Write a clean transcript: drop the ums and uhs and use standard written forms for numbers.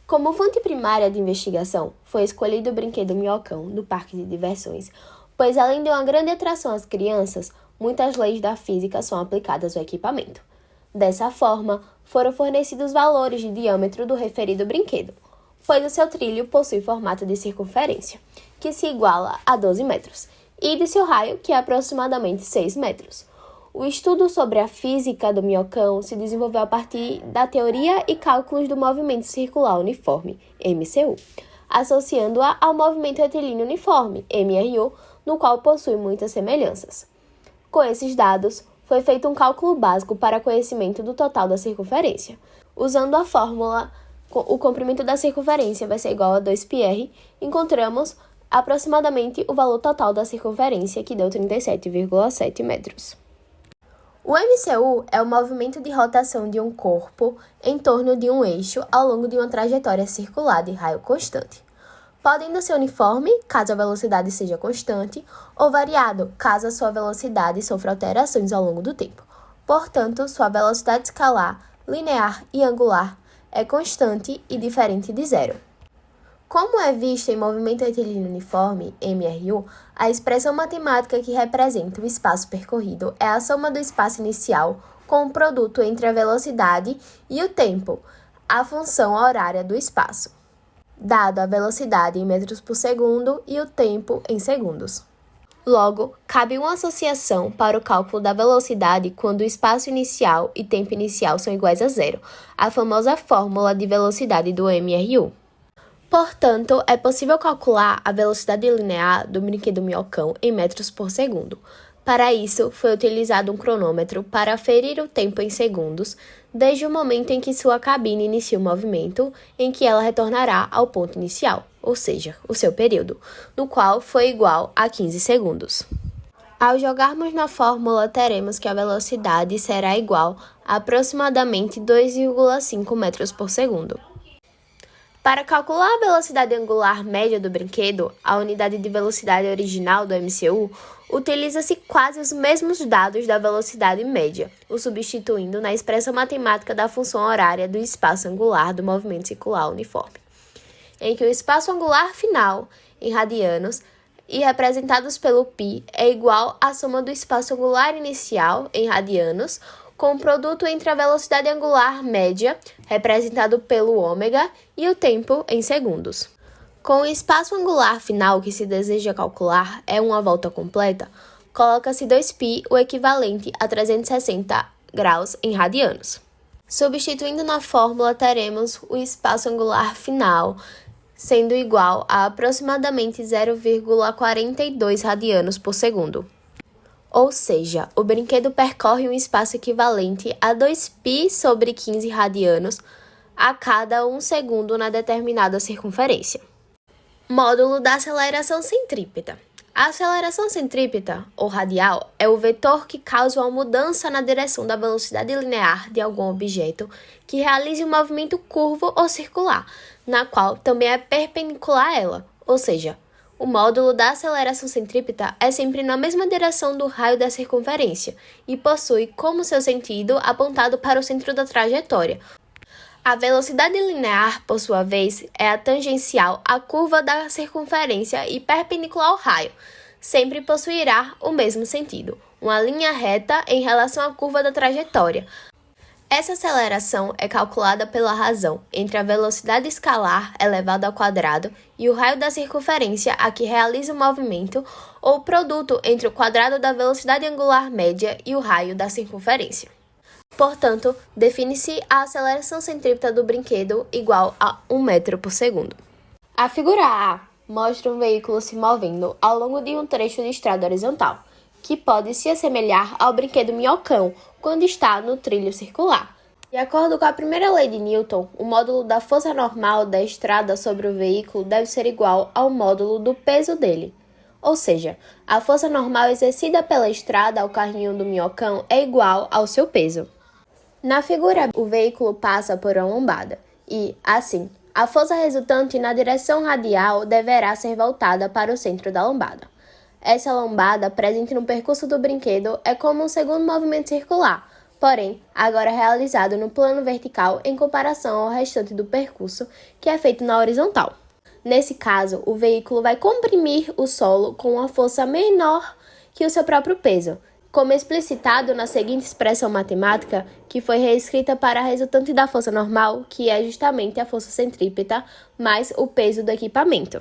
Como fonte primária de investigação, foi escolhido o brinquedo Minhocão do Parque de Diversões, pois além de uma grande atração às crianças, muitas leis da física são aplicadas ao equipamento. Dessa forma, foram fornecidos valores de diâmetro do referido brinquedo, pois o seu trilho possui formato de circunferência, que se iguala a 12 metros, e de seu raio, que é aproximadamente 6 metros. O estudo sobre a física do minhocão se desenvolveu a partir da teoria e cálculos do movimento circular uniforme, MCU, associando-a ao movimento retilíneo uniforme, MRU, no qual possui muitas semelhanças. Com esses dados, foi feito um cálculo básico para conhecimento do total da circunferência. Usando a fórmula, o comprimento da circunferência vai ser igual a 2πr, encontramos aproximadamente o valor total da circunferência, que deu 37,7 metros. O MCU é o movimento de rotação de um corpo em torno de um eixo ao longo de uma trajetória circular de raio constante, podendo ser uniforme, caso a velocidade seja constante, ou variado, caso a sua velocidade sofra alterações ao longo do tempo. Portanto, sua velocidade escalar, linear e angular é constante e diferente de zero. Como é visto em movimento retilíneo uniforme, MRU, a expressão matemática que representa o espaço percorrido é a soma do espaço inicial com o produto entre a velocidade e o tempo, a função horária do espaço, dado a velocidade em metros por segundo e o tempo em segundos. Logo, cabe uma associação para o cálculo da velocidade quando o espaço inicial e tempo inicial são iguais a zero, a famosa fórmula de velocidade do MRU. Portanto, é possível calcular a velocidade linear do brinquedo minhocão em metros por segundo. Para isso, foi utilizado um cronômetro para aferir o tempo em segundos, desde o momento em que sua cabine inicia o movimento, em que ela retornará ao ponto inicial, ou seja, o seu período, no qual foi igual a 15 segundos. Ao jogarmos na fórmula, teremos que a velocidade será igual a aproximadamente 2,5 metros por segundo. Para calcular a velocidade angular média do brinquedo, a unidade de velocidade original do MCU, utiliza-se quase os mesmos dados da velocidade média, o substituindo na expressão matemática da função horária do espaço angular do movimento circular uniforme, em que o espaço angular final, em radianos, e representados pelo π, é igual à soma do espaço angular inicial, em radianos, com o produto entre a velocidade angular média, representado pelo ômega, e o tempo em segundos. Com o espaço angular final que se deseja calcular é uma volta completa, coloca-se 2π, o equivalente a 360 graus em radianos. Substituindo na fórmula, teremos o espaço angular final sendo igual a aproximadamente 0,42 radianos por segundo. Ou seja, o brinquedo percorre um espaço equivalente a 2π sobre 15 radianos a cada 1 segundo na determinada circunferência. Módulo da aceleração centrípeta. A aceleração centrípeta, ou radial, é o vetor que causa uma mudança na direção da velocidade linear de algum objeto que realize um movimento curvo ou circular, na qual também é perpendicular a ela, ou seja, o módulo da aceleração centrípeta é sempre na mesma direção do raio da circunferência e possui como seu sentido apontado para o centro da trajetória. A velocidade linear, por sua vez, é a tangencial à curva da circunferência e perpendicular ao raio. Sempre possuirá o mesmo sentido, uma linha reta em relação à curva da trajetória. Essa aceleração é calculada pela razão entre a velocidade escalar elevada ao quadrado e o raio da circunferência a que realiza o movimento, ou o produto entre o quadrado da velocidade angular média e o raio da circunferência. Portanto, define-se a aceleração centrípeta do brinquedo igual a 1 metro por segundo. A figura A mostra um veículo se movendo ao longo de um trecho de estrada horizontal, que pode se assemelhar ao brinquedo minhocão quando está no trilho circular. De acordo com a primeira lei de Newton, o módulo da força normal da estrada sobre o veículo deve ser igual ao módulo do peso dele. Ou seja, a força normal exercida pela estrada ao carrinho do minhocão é igual ao seu peso. Na figura, o veículo passa por uma lombada e, assim, a força resultante na direção radial deverá ser voltada para o centro da lombada. Essa lombada, presente no percurso do brinquedo, é como um segundo movimento circular, porém, agora realizado no plano vertical em comparação ao restante do percurso, que é feito na horizontal. Nesse caso, o veículo vai comprimir o solo com uma força menor que o seu próprio peso, como explicitado na seguinte expressão matemática, que foi reescrita para a resultante da força normal, que é justamente a força centrípeta mais o peso do equipamento.